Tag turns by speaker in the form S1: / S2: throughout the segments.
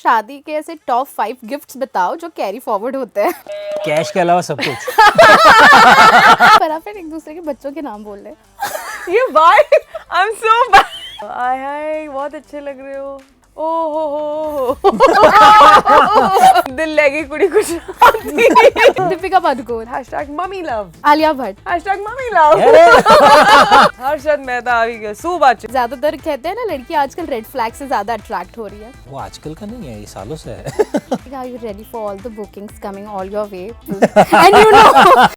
S1: शादी के ऐसे टॉप 5 गिफ्ट्स बताओ जो कैरी फॉरवर्ड होते हैं।
S2: कैश के अलावा सब कुछ।
S1: फटाफट एक दूसरे के बच्चों के नाम बोल ले।
S3: ये bye I am so bad. Hi hi बहुत अच्छे लग रहे हो। ओ हो दिल लगी कुड़ी कुछ।
S1: Deepika Padukone,
S3: #mummy love,
S1: Alia Bhatt,
S3: #mummy love. Harshad Mehta आ गया सुबाच।
S1: ज्यादातर कहते हैं ना लड़की आजकल रेड फ्लैग से ज्यादा अट्रैक्ट हो रही है।
S2: वो आजकल का नहीं है, ये सालों से है।
S1: Are you ready for all the bookings coming all your way? And you know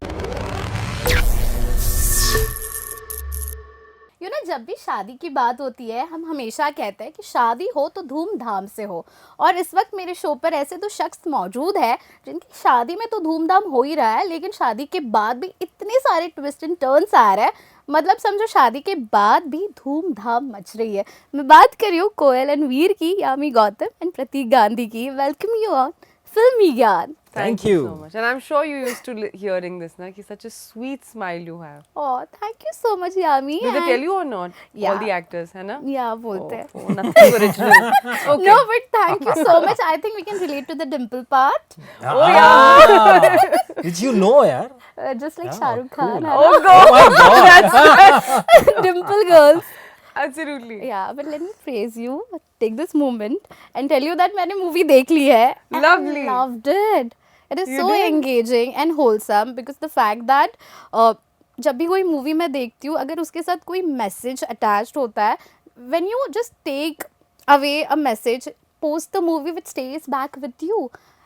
S1: जब भी शादी की बात होती है हम हमेशा कहते हैं कि शादी हो तो धूमधाम से हो, और इस वक्त मेरे शो पर ऐसे तो शख्स मौजूद है जिनकी शादी में तो धूमधाम हो ही रहा है, लेकिन शादी के बाद भी इतने सारे ट्विस्ट एंड टर्न्स आ रहे हैं, मतलब समझो शादी के बाद भी धूमधाम मच रही है। मैं बात कर रही हूँ कोयल एंड वीर की, यामी गौतम एंड प्रतीक गांधी की। Welcome you on Filmygyan.
S2: Thank you
S3: so much. And I'm sure you used to hearing this, na? Ki such a sweet smile you have.
S1: Oh, thank you so much, Yami.
S3: Did they tell you or not?
S1: Yeah.
S3: All the actors, है ना?
S1: Yeah, बोलते हैं.
S3: Oh, nothing original. Okay.
S1: No, but thank you so much. I think we can relate to the dimple part.
S3: Oh yeah.
S2: Did you know, यार?
S1: Just like Shah Rukh Khan.
S3: Oh God.
S2: Oh my God.
S1: Dimple girls.
S3: Absolutely.
S1: Yeah, but let me praise you. Take this moment and tell you that मैंने movie देख ली है.
S3: Lovely.
S1: I loved it. It is
S3: You
S1: so
S3: did?
S1: engaging and wholesome because the fact that जब भी कोई movie मैं देखती हूँ अगर उसके साथ कोई मैसेज अटैच्ड होता है, when you just take away a message, post the movie which stays back with you.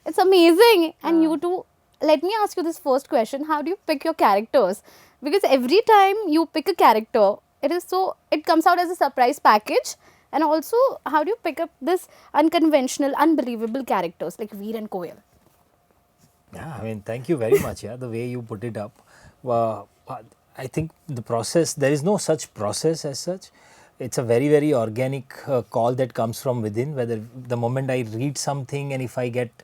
S1: It's amazing. And you too, let me ask you this first question. How do you pick your characters? Because every time you pick a character, it comes out as a surprise package. And also, how do you pick up this unconventional, unbelievable characters like Veer and Koyal?
S2: Yeah, I mean, thank you very much. Yeah, the way you put it up. I think the process, there is no such process as such. It's a very, very organic call that comes from within. Whether the moment I read something and if I get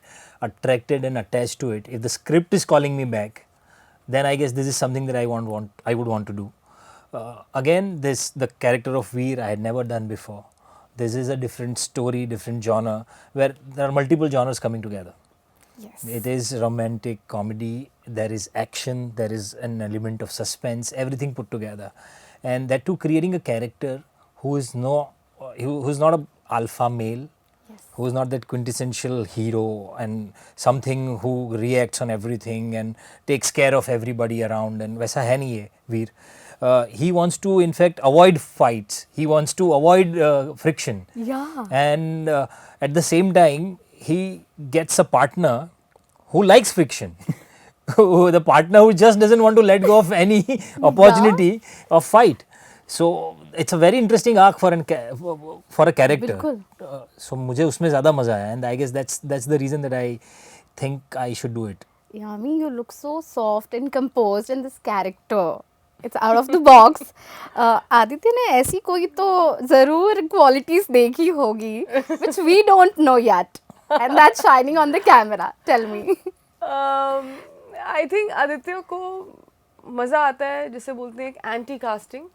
S2: attracted and attached to it, if the script is calling me back, then I guess this is something that I would want to do. Again, the character of Veer I had never done before. This is a different story, different genre, where there are multiple genres coming together.
S1: Yes.
S2: It is romantic comedy, there is action, there is an element of suspense, everything put together. And that too creating a character who is not a alpha male,
S1: Yes.
S2: who is not that quintessential hero and something who reacts on everything and takes care of everybody around, and वैसा है नहीं है वीर. He wants to in fact avoid fights, he wants to avoid friction.
S1: Yeah.
S2: And at the same time he gets a partner who likes friction. The partner who just doesn't want to let go of any opportunity of fight. So it's a very interesting arc for a character.
S1: बिल्कुल.
S2: So मुझे उसमें ज़्यादा मज़ा आया, and I guess that's the reason that I think I should do it.
S1: Yami, you look so soft and composed in this character. It's out of the box. Aditya ने ऐसी कोई तो ज़रूर qualities देखी होगी which we don't know yet, and that's shining on the camera. Tell me.
S3: I think Aditya को मज़ा आता है जिसे बोलते हैं एक एंटी कास्टिंग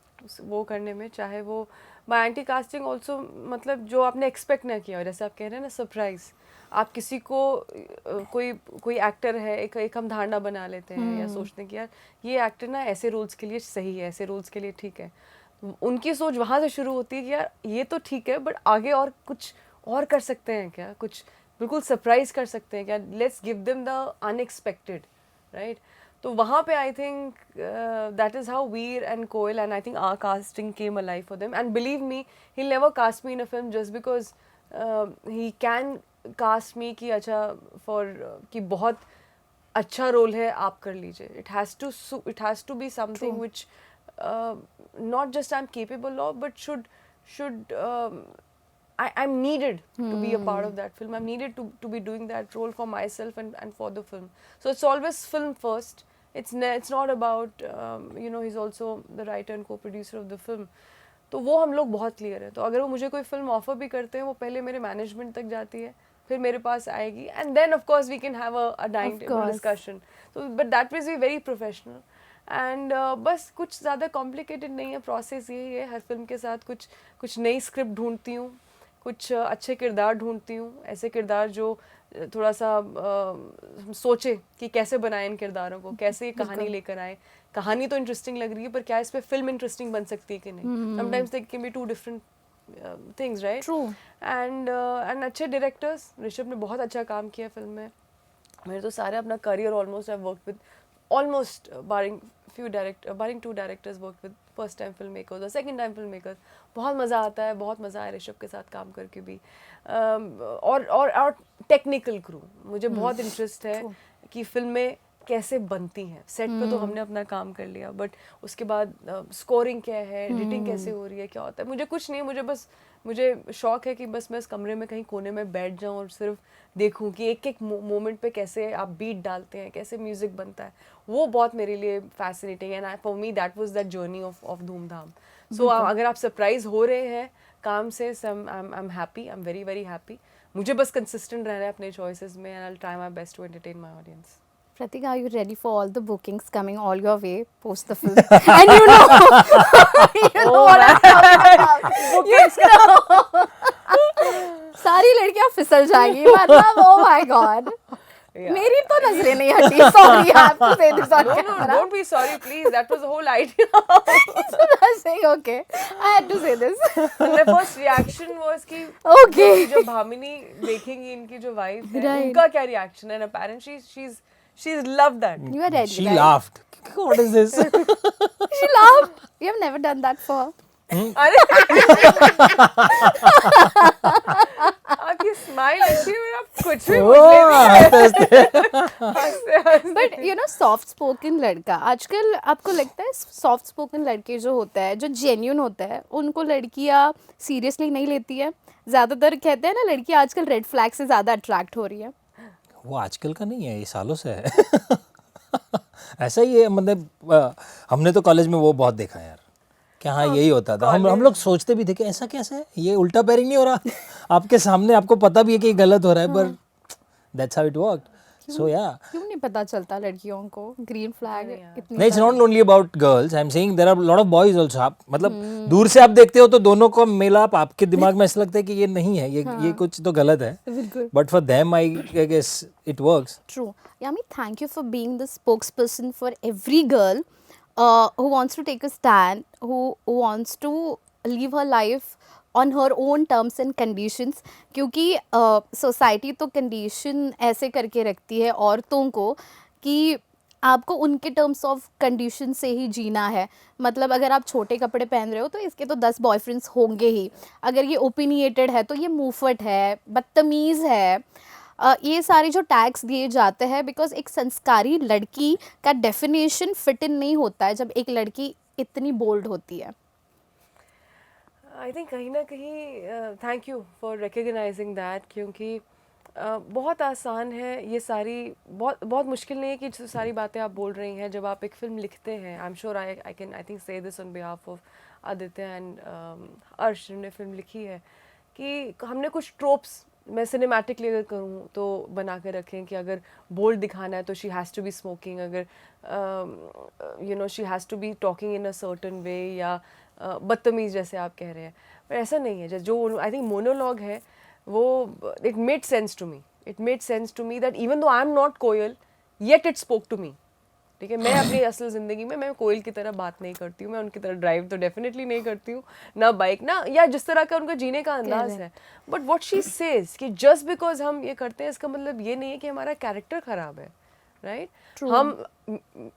S3: वो करने में, चाहे वो बाय एंटी कास्टिंग ऑल्सो मतलब जो आपने एक्सपेक्ट ना किया, जैसे आप कह रहे हैं ना सरप्राइज, आप किसी को कोई एक्टर है एक हम धारणा बना लेते हैं या सोचते हैं कि यार ये एक्टर ना ऐसे रोल्स के लिए सही है, ऐसे रोल्स के लिए ठीक है, उनकी सोच वहाँ से शुरू होती है कि यार ये तो ठीक है बट आगे और कुछ और कर सकते हैं क्या, कुछ बिल्कुल सरप्राइज कर सकते हैं क्या, let's give them the unexpected, right. तो वहाँ पे I think that is how Veer and Koyal and I think our casting came alive for them, and believe me he never cast me in a film just because he can cast me कि अच्छा for कि बहुत अच्छा role है आप कर लीजिए. It has to be something which not just I'm capable of, but should I'm needed to be a part of that film. I'm needed to be doing that role for myself and for the film. So it's always film first. It's not about he's also the writer and co-producer of the film. तो वो हम लोग बहुत clear है. तो अगर वो मुझे कोई फिल्म ऑफर भी करते हैं वो पहले मेरे मैनेजमेंट तक जाती है, फिर मेरे पास आएगी, and then of course we can have a dining table discussion. So but that was very professional. And बस कुछ ज़्यादा कॉम्प्लिकेटेड नहीं है, प्रोसेस यही है. हर फिल्म के साथ कुछ नई स्क्रिप्ट ढूंढती हूँ, कुछ अच्छे किरदार ढूंढती हूँ, ऐसे किरदार जो थोड़ा सा सोचे कि कैसे बनाएं इन किरदारों को, कैसे ये कहानी लेकर आए। कहानी तो इंटरेस्टिंग लग रही है, पर क्या इस पे फिल्म इंटरेस्टिंग बन सकती है कि नहीं? Sometimes they can be two different things, right?
S1: True.
S3: And अच्छे डायरेक्टर्स, ऋषभ ने बहुत अच्छा काम किया फिल्म में। मेरे तो सारे अपना career almost I work with almost barring two directors work with first time film makers और सेकेंड टाइम फिल्म मेकर्स। बहुत मज़ा आता है, बहुत मज़ा आया ऋषभ के साथ काम करके भी। और टेक्निकल क्रू, मुझे बहुत इंटरेस्ट है कि फिल्में कैसे बनती हैं। सेट पे तो हमने अपना काम कर लिया, बट उसके बाद स्कोरिंग क्या है, एडिटिंग कैसे हो रही है, क्या होता है। मुझे कुछ नहीं, मुझे शौक है कि बस मैं इस कमरे में कहीं कोने में बैठ जाऊं और सिर्फ देखूं कि एक एक मोमेंट पे कैसे आप बीट डालते हैं, कैसे म्यूजिक बनता है। वो बहुत मेरे लिए fascinating and for me that was that journey of धूम धाम। सो अगर आप सरप्राइज हो रहे हैं काम से, I am happy, I am very very happy. मुझे बस कंसिस्टेंट रहना है अपने चॉइसेस में and I will try my best to entertain my audience.
S1: Pratik, are you ready for all the bookings coming all your way post the film? And you know what I'm talking about. You know. सारी लड़कियां फिसल जाएंगी, मतलब oh my god. मेरी तो नजरें नहीं हटी, sorry, I have to say this on camera.
S3: No, don't be sorry, please. That was the whole idea.
S1: So I'm saying okay, I had to say this.
S3: The first reaction was कि
S1: Okay.
S3: जब भामिनी देखेंगी इनकी जो wife है,
S1: Right.
S3: उनका क्या reaction है, and apparently she's loved that.
S1: You are ready.
S2: She
S1: right?
S2: laughed. What is this?
S1: She laughed. You have never done that for her.
S3: अरे आपकी स्माइल अच्छी है, आप कुछ भी बोल लेते हैं।
S1: But you know soft spoken लड़का, आजकल आपको लगता है सॉफ्ट स्पोकन लड़के जो होता है, जो जेन्यून होता है, उनको लड़कियां सीरियसली नहीं लेती है? ज़्यादातर कहते हैं ना लड़कियां आजकल रेड फ्लैग से ज़्यादा अट्रैक्ट हो रही है।
S2: वो आजकल का नहीं है, ये सालों से है। ऐसा ही है, मतलब हमने तो कॉलेज में वो बहुत देखा यार, क्या हाँ यही होता था। हम लोग सोचते भी थे कि ऐसा कैसे है, ये उल्टा पैरिंग नहीं हो रहा आपके सामने, आपको पता भी है कि ये गलत हो रहा है, पर दैट्स हाउ इट वर्क। सो या
S1: क्यों नहीं पता चलता लड़कियों को ग्रीन फ्लैग इतनी?
S2: नहीं, it's not only about girls, I am saying there are lot of boys also. आप मतलब दूर से आप देखते हो तो दोनों को मेलाप आपके दिमाग में ऐसा लगता है कि ये नहीं है, ये कुछ तो गलत है,
S1: बिल्कुल।
S2: But for them I guess it works.
S1: True. Yami, thank you for being the spokesperson for every girl who wants to take a stand, who wants to live her life on her own terms and conditions. क्योंकि society तो condition ऐसे करके रखती है औरतों को कि आपको उनके टर्म्स ऑफ कंडीशन से ही जीना है। मतलब अगर आप छोटे कपड़े पहन रहे हो तो इसके तो 10 बॉयफ्रेंड्स होंगे ही, अगर ये ओपिनिएटेड है तो ये मुंहफट है, बदतमीज़ है। ये सारे जो टैग्स दिए जाते हैं, बिकॉज एक संस्कारी लड़की का डेफिनेशन फिट इन नहीं होता है जब एक लड़की इतनी बोल्ड होती है।
S3: आई थिंक कहीं ना कहीं thank you for recognising that, क्योंकि बहुत आसान है ये सारी, बहुत मुश्किल नहीं है कि जो सारी बातें आप बोल रही हैं जब आप एक फ़िल्म लिखते हैं। I am sure I think say this on behalf of Aditya and Arsh ने फिल्म लिखी है, कि हमने कुछ ट्रोप्स, मैं सिनेमैटिकली अगर करूँ तो बना के रखें कि अगर बोल्ड दिखाना है तो she has to be smoking, अगर you know she has to be talking in a certain way, या बदतमीज़ जैसे आप कह रहे हैं। पर ऐसा नहीं है। जो आई थिंक मोनोलॉग है वो it made sense to me that even though I am not Koyal yet it spoke to me. ठीक है, मैं अपनी असल ज़िंदगी में मैं कोयल की तरह बात नहीं करती हूँ, मैं उनकी तरह ड्राइव तो डेफिनेटली नहीं करती हूँ, ना बाइक, ना या जिस तरह का उनका जीने का अंदाज है। बट व्हाट शी सेज कि जस्ट बिकॉज हम ये करते हैं इसका मतलब ये नहीं है कि हमारा कैरेक्टर ख़राब है, राइट? हम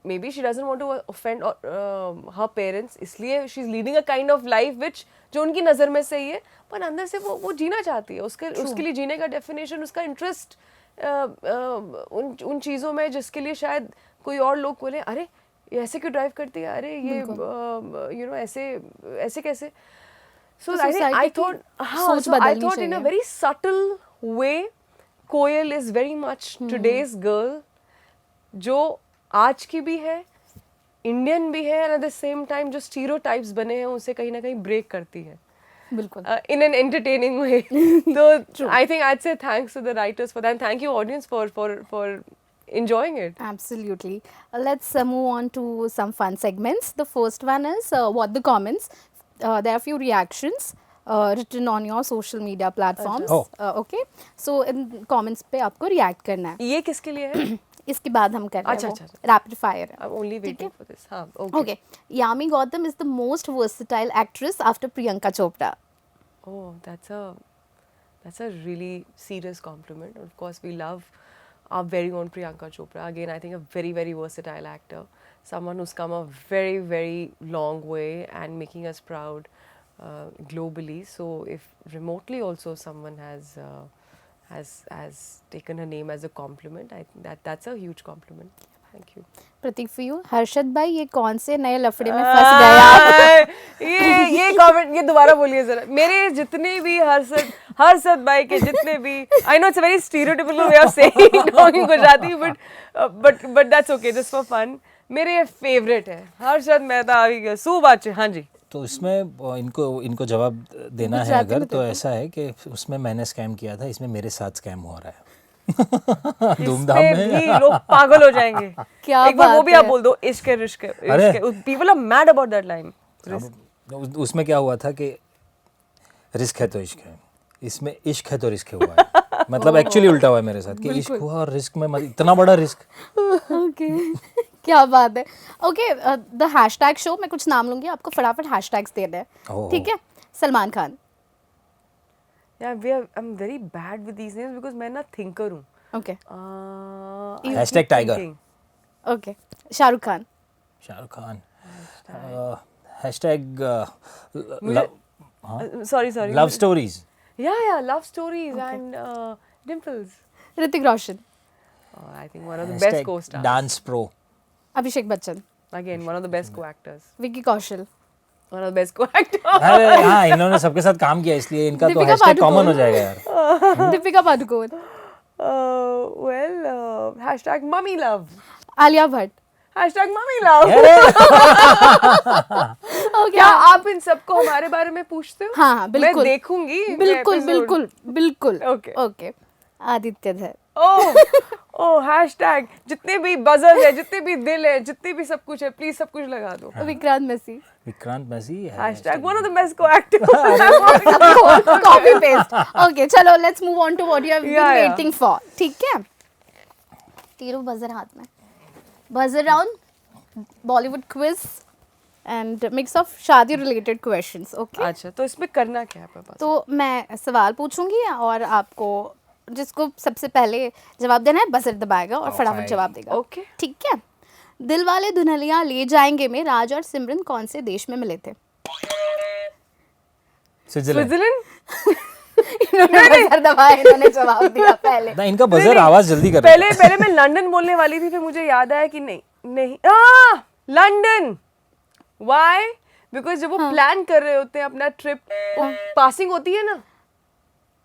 S3: maybe she doesn't want to offend her parents, इसलिए she is leading a kind of life which जो उनकी नज़र में सही है, पर अंदर से वो जीना चाहती है। उसके लिए जीने का डेफिनेशन, उसका इंटरेस्ट उन चीज़ों में जिसके लिए शायद कोई और लोग बोले अरे ये ऐसे क्यों ड्राइव करती है, अरे ये यू नो ऐसे कैसे। So I thought in a very subtle way Koyal is very much today's girl, जो आज की भी है, इंडियन भी है, and at the same time जो स्टीरियोटाइप्स बने हैं उसे कहीं ना कहीं ब्रेक करती है,
S1: बिल्कुल,
S3: in an entertaining way. So I think I'd say thanks to the writers for that, and thank you audience for enjoying it.
S1: absolutely. Let's move on to some fun segments. The first one is what the comments. There are a few reactions. written on your social media platforms.
S2: Oh.
S1: Okay, so in comments पे आपको react करना है.
S3: ये किसके लिए है?
S1: इसके बाद हम कर रहे
S3: अच्छा,
S1: हैं
S3: अच्छा,
S1: वो rapid fire है.
S3: I'm only
S1: ठीक
S3: waiting
S1: है?
S3: for this. हाँ, okay.
S1: Okay, Yami Gautam is the most versatile actress after Priyanka Chopra.
S3: Oh, that's a really serious compliment. Of course, we love our very own Priyanka Chopra. Again, I think a very, very versatile actor. Someone who's come a very, very long way and making us proud globally. So, if remotely also someone has taken her name as a compliment, I think that's a huge compliment. Thank you.
S1: Prateek for you. Harshad भाई ये कौन से नए लफड़े में फंस गए आप?
S3: ये कमेंट ये दोबारा बोलिए जरा. मेरे जितने भी हर्षद भाई के जितने भी, I know it's a very stereotypical way of saying talking Gujarati, but that's okay, just for fun. मेरे फेवरेट है हर्षद मेहता. आ गया सू बात. हाँ जी.
S2: तो इसमें इनको जवाब देना है अगर, तो ऐसा है कि उसमें मैंने स्कैम किया था, इसमें मेरे साथ स्कैम हो रहा है. धूमधाम में
S3: भी लोग पागल हो जाएंगे.
S1: क्या
S3: एक बार वो
S1: बात
S3: भी
S1: है.
S3: आप बोल दो. इश्क है रिश्क है. People are mad about that line.
S2: उसमें क्या हुआ था कि रिस्क है तो इश्क है, इसमें इश्क है तो रिस्क हुआ है. मतलब एक्चुअली उल्टा हुआ है मेरे साथ कि इश्क हुआ और रिस्क में इतना बड़ा रिस्क.
S1: ओके क्या बात है. ओके द हैशटैग शो, मैं कुछ नाम लूंगी, आपको फटाफट हैशटैग्स देने हैं. ठीक है. Salman Khan.
S3: Yeah, I'm very bad with these names because मैं ना thinker हूँ.
S1: Okay
S2: hashtag tiger.
S1: Okay. Shahrukh Khan.
S2: Shahrukh Khan. Hashtag
S3: Sorry.
S2: Love stories.
S3: Yeah, love stories and dimples.
S1: Hrithik Roshan.
S3: I think one of the best co-stars.
S2: Dance pro.
S1: Abhishek Bachchan.
S3: Again, one of the best co-actors.
S1: Vicky Kaushal.
S3: One of the best co-actors.
S2: अरे हाँ, इन्होंने सबके साथ काम किया इसलिए इनका तो
S1: दीपिका
S2: हैशटैग
S1: पादुकोण.
S2: कॉमन हो जाएगा यार.
S1: Deepika Padukone.
S3: Hashtag mummy love.
S1: Alia Bhatt.
S3: Hashtag mummy love.
S1: Okay.
S3: क्या आप इन सबको हमारे बारे में पूछते हो?
S1: हाँ बिल्कुल.
S3: मैं देखूंगी.
S1: बिल्कुल.
S3: Okay.
S1: ओके. आदित्य धर.
S3: ओह हैशटैग जितने भी बजर है, जितने भी दिल है, जितने भी सब कुछ है, प्लीज सब कुछ लगा दो.
S1: Vikrant Massey.
S2: Vikrant Massey.
S3: Hashtag one of the best co-actors.
S1: Copy paste. Okay चलो let's move on to what you have been waiting for. ठीक है. तीनों बजर हाथ में. Buzzer round, Bollywood quiz and mix of shaadi related questions. Okay.
S3: अच्छा, तो इसमें करना क्या है पापा?
S1: तो मैं सवाल पूछूंगी और आपको जिसको सबसे पहले जवाब देना है बजर दबाएगा और फटाफट जवाब देगा.
S3: ओके.
S1: ठीक है. दिलवाले दुल्हनिया ले जाएंगे में राज और सिमरन कौन से देश में मिले थे?
S3: स्विट्जरलैंड.
S1: इन्होंने बजर दबाया, इन्होंने जवाब दिया पहले.
S2: ना इनका बजर आवाज जल्दी कर.
S3: पहले मैं लंदन बोलने वाली थी, फिर मुझे याद आया कि नहीं लंदन. व्हाई? बिकॉज जब वो प्लान कर रहे होते हैं अपना ट्रिप, पासिंग होती है ना.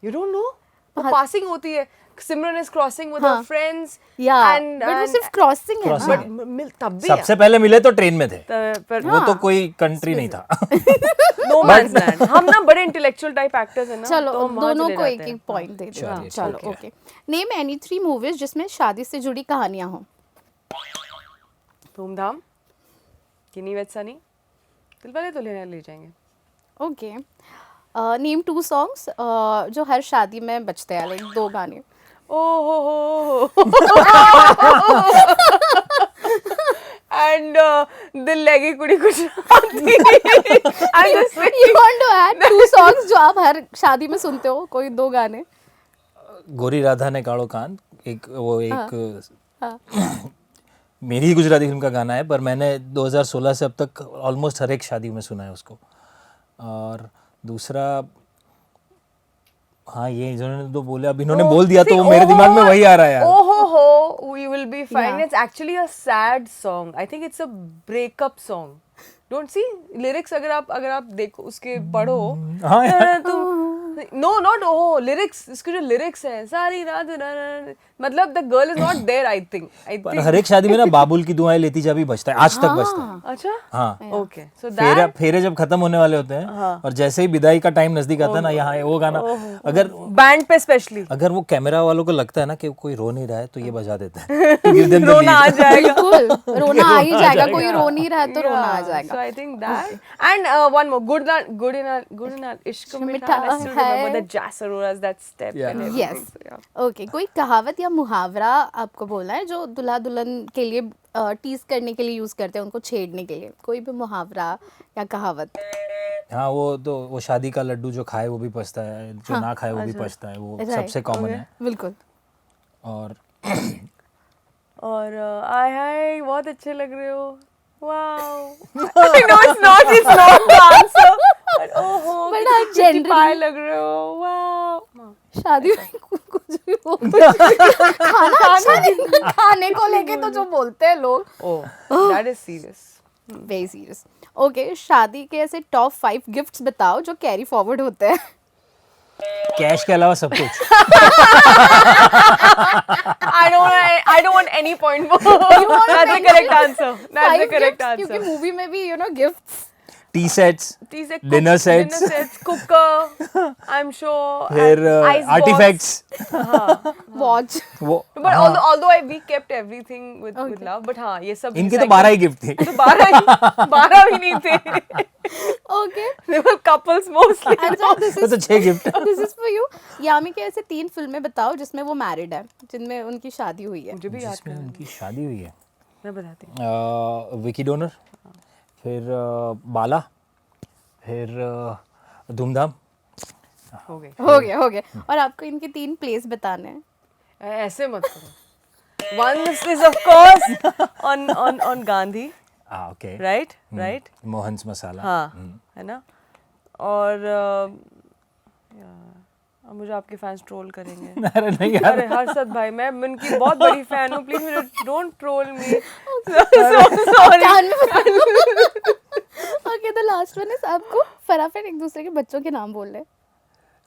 S3: You don't know. पासिंग होती है. Simran is crossing with her friends
S1: and but वो सिर्फ क्रॉसिंग है ना.
S3: बट तब भी
S2: सबसे पहले मिले तो ट्रेन में थे.
S3: पर
S2: वो तो कोई कंट्री नहीं था.
S3: No man's land. हम ना बड़े इंटेलेक्चुअल टाइप एक्टर्स हैं ना.
S1: चलो
S3: तो हम वहाँ
S1: दोनों
S3: चले
S1: को
S3: जाते
S1: एक
S3: हैं.
S1: एक पॉइंट दे दो.
S2: चलिए,
S1: चलो
S2: ठीक है.
S1: ओके. नेम एनी 3 मूवीज जिसमें शादी से जुड़ी कहानियां हो.
S3: धूमधाम, किनी वेद सनी, दिलवाले दुल्हनिया ले जाएंगे.
S1: ओके. नेम 2 सॉन्ग्स जो हर शादी में बजते हैं, लाइक 2 गाने.
S3: एंड दिल लगी कुड़ी कुछ.
S1: You want to add 2 songs जो आप हर शादी में सुनते हो, कोई 2 गाने.
S2: गोरी राधा ने काड़ो कान, एक मेरी ही गुजराती फिल्म का गाना है, पर मैंने 2016 से अब तक ऑलमोस्ट हर एक शादी में सुना है उसको. और दूसरा हाँ, ये इन्होंने तो बोले, अब इन्होंने बोल दिया तो वो मेरे दिमाग में वही आ रहा है यार.
S3: We will be fine.
S1: Yeah.
S3: It's actually a sad song. I think it's a breakup song. Don't see lyrics. अगर आप देखो उसके पढ़ो.
S2: हाँ यार.
S3: तू नो नॉट ओहो लिरिक्स, इसके जो लिरिक्स हैं सारी रात मतलब the girl is not there I think
S2: पर हर एक शादी में ना बाबुल की दुआएं लेती जा भी बजता है, आज तक बजता है।
S3: अच्छा
S2: हाँ
S3: ओके सो दैट
S2: फेरे जब खत्म होने वाले होते हैं और जैसे ही विदाई का टाइम नजदीक आता है ना, यहाँ वो गाना अगर
S3: बैंड पे स्पेशली
S2: अगर वो कैमरा वालों को लगता है ना कि कोई रो नहीं रहा है तो ये बजा देते हैं to give them the
S3: रोना आ
S2: lead.
S3: जाएगा।
S1: बिल्कुल रोना आ ही जाएगा, कोई रो नहीं रहा है तो रोना आ
S3: So
S1: जाएगा।
S3: I think that and one more good in our ishq मीठा, I still remember the jazz auroras, that step
S2: Yeah.
S3: and everything.
S1: Yes.
S3: So, yeah.
S1: Okay, कोई कहावत या मुहावरा आपको बोलना है जो दुल्हा दुल्हन के लिए टीज करने के लिए यूज करते हैं, उनको छेड़ने के लिए, कोई भी मुहावरा या कहावत।
S2: हाँ वो शादी का लड्डू जो खाए वो भी पछता है, जो ना खाए वो भी पछता है, वो
S1: Right.
S2: सबसे कॉमन है।
S1: बिल्कुल।
S3: और आय हाय बहुत अच्छे लग रहे हो, wow. I know it's not the answer, but ओहो
S1: But
S3: कितनी
S1: generally-
S3: पाए लग रहे हो, वाओ।
S1: शादी में कुछ भी हो, खाना अच्छा नहीं, खाने को लेके तो जो बोलते हैं लोग,
S3: Oh, that is serious.
S1: Very serious. Okay, शादी के ऐसे टॉप 5 गिफ्ट्स बताओ जो कैरी फॉरवर्ड होते हैं।
S2: कैश के अलावा सब कुछ।
S3: I don't want any point more. That's the correct answer. That's the
S1: 5
S3: correct
S1: gifts, क्योंकि
S3: answer.
S1: मूवी में भी gifts,
S2: T sets,
S3: Tea set,
S2: Dinner sets.
S3: cooker, I'm sure.
S2: फिर
S3: ice box.
S2: Artifacts,
S1: watch.
S2: वो
S3: But although we kept everything with love, but हाँ ये सब
S2: इनके तो 12 ही गिफ्ट थे।
S3: तो 12 भी नहीं थे।
S1: Okay,
S3: They were couples mostly.
S1: अच्छा
S2: वो तो 6 gift.
S1: This is for you. Yami के ऐसे 3 फिल्में बताओ जिसमें वो मैरिड है, जिनमें उनकी शादी हुई है।
S3: मुझे भी याद
S2: जिसमें
S3: करना है।
S2: उनकी शादी हुई है।
S3: मैं बताती हूँ।
S2: विकी डोनर, फिर बाला, फिर धूमधाम।
S3: हो गए।
S1: हो गया। और आपको इनके 3 प्लेस बताने हैं।
S3: ऐसे मत करो। One is of course on Gandhi,
S2: okay,
S3: right?
S2: Mohan's masala.
S3: हाँ, है ना? और अब मुझे आपके फैंस ट्रोल करेंगे।
S2: अरे नहीं यार,
S3: अरे हर्षद भाई, मैं उनकी बहुत बड़ी फैन हूँ, प्लीज मुझे don't troll me. Sorry.
S1: Okay, the last one is आपको फटाफट एक दूसरे के बच्चों के नाम बोल ले।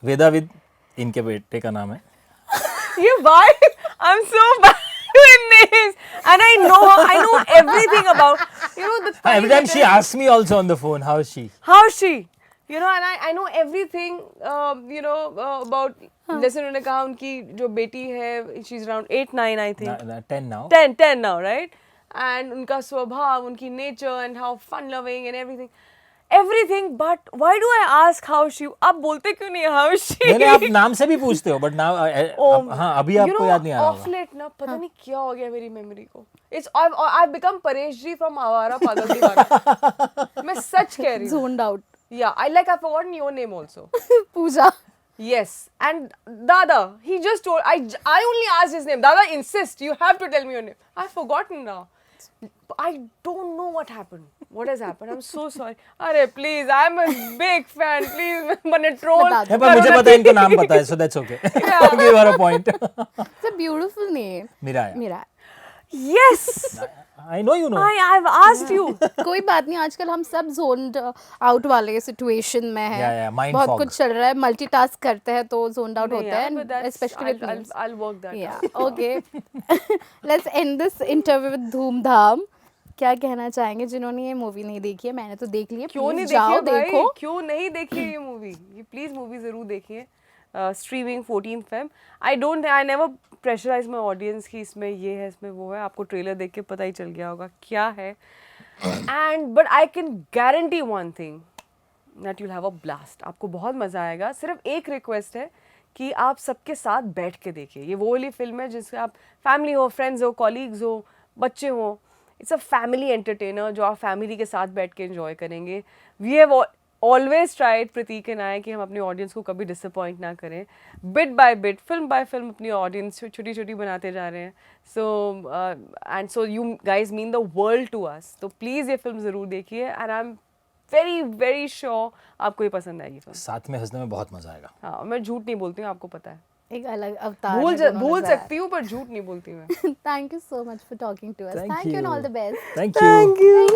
S2: वेदाविद इनके बेटे का नाम है।
S3: ये why I'm so bad with names, and I know everything about the
S2: Every time she asks me also on the phone, how is she?
S3: how is she, and I know everything about जैसे उन्होंने कहा उनकी जो बेटी है she's around 8-9 I think
S2: 10 now.
S3: 10 now, right? And उनका स्वभाव, उनकी nature and how fun loving and everything, but why do I ask how she? आप बोलते क्यों नहीं how is she?
S2: नहीं आप नाम से भी पूछते हो, बट नाम हाँ अभी आपको याद नहीं आ रहा
S3: Off
S2: होगा।
S3: late ना पता नहीं क्या हो गया मेरी मेमोरी को। I've become Paresh ji from आवारा पागल दीवाना। मैं सच कह रही हूँ।
S1: zoned out।
S3: Yeah, I've forgotten your name also.
S1: Puja.
S3: Yes, and Dada, he just told. I only asked his name. Dada insists you have to tell me your name. I've forgotten now. I don't know what happened. What has happened? I'm so sorry. अरे please, I'm a big fan. Please, मैंने troll।
S1: बता दो।
S2: पर मुझे पता है इनको नाम पता है, so that's okay. Give her a point.
S1: It's a beautiful name।
S2: मिराया।
S1: मेरा।
S3: Yes,
S2: I know you know.
S3: I've asked you.
S1: कोई बात नहीं, आजकल हम सब zoned out वाले सिचुएशन में हैं।
S2: Yeah, mind
S1: बहुत
S2: fog.
S1: कुछ चल रहा है, मल्टीटास्क करते हैं तो zoned out होते
S3: Yeah, but
S1: हैं,
S3: that's-
S1: especially with names।
S3: I'll work that.
S1: Yeah, okay. Let's end this interview with धूम धाम। क्या कहना चाहेंगे जिन्होंने ये मूवी नहीं देखी है? मैंने तो देख ली है।
S3: क्यों नहीं
S1: Please जाओ
S3: देखी है भाई?
S1: देखो।
S3: क्यों नहीं देखी है ये मूवी? ये प्लीज मूवी जरूर देखिए। Streaming 14 Feb। I never pressurise my audience कि इसमें ये है, इसमें वो है। आपको ट्रेलर देख के पता ही चल गया होगा क्या है। And but I can guarantee one thing, that you'll have a blast. आपको बहुत मजा आएगा। सिर्फ एक रिक्वेस्ट है कि आप सबके साथ बैठ के देखिए। ये वो वाली फिल्म है जिससे आप फैमिली हो, फ्रेंड्स हो, कॉलीग्स हो, बच्चे हो, इट्स अ फैमिली एंटरटेनर जो आप फैमिली के साथ बैठ के एंजॉय करेंगे। We have always tried, Pratik and I, कि हम अपनी ऑडियंस को कभी डिसअपॉइंट ना करें। Bit by bit, film by film अपनी ऑडियंस छोटी छोटी बनाते जा रहे हैं। So you guys mean the world to us. तो प्लीज़ ये फिल्म ज़रूर देखिए, and I am very very sure आपको ये पसंद आएगी फिल्म।
S2: साथ में हंसने में बहुत मजा आएगा।
S3: हाँ, मैं झूठ नहीं बोलती हूँ, आपको पता है।
S1: एक अलग अवतार
S3: भूल सकती हूँ पर झूठ नहीं बोलती मैं।
S1: Thank you so much for talking to us।
S2: Thank
S1: Thank you and
S2: you.
S1: all the best।
S2: Thank you.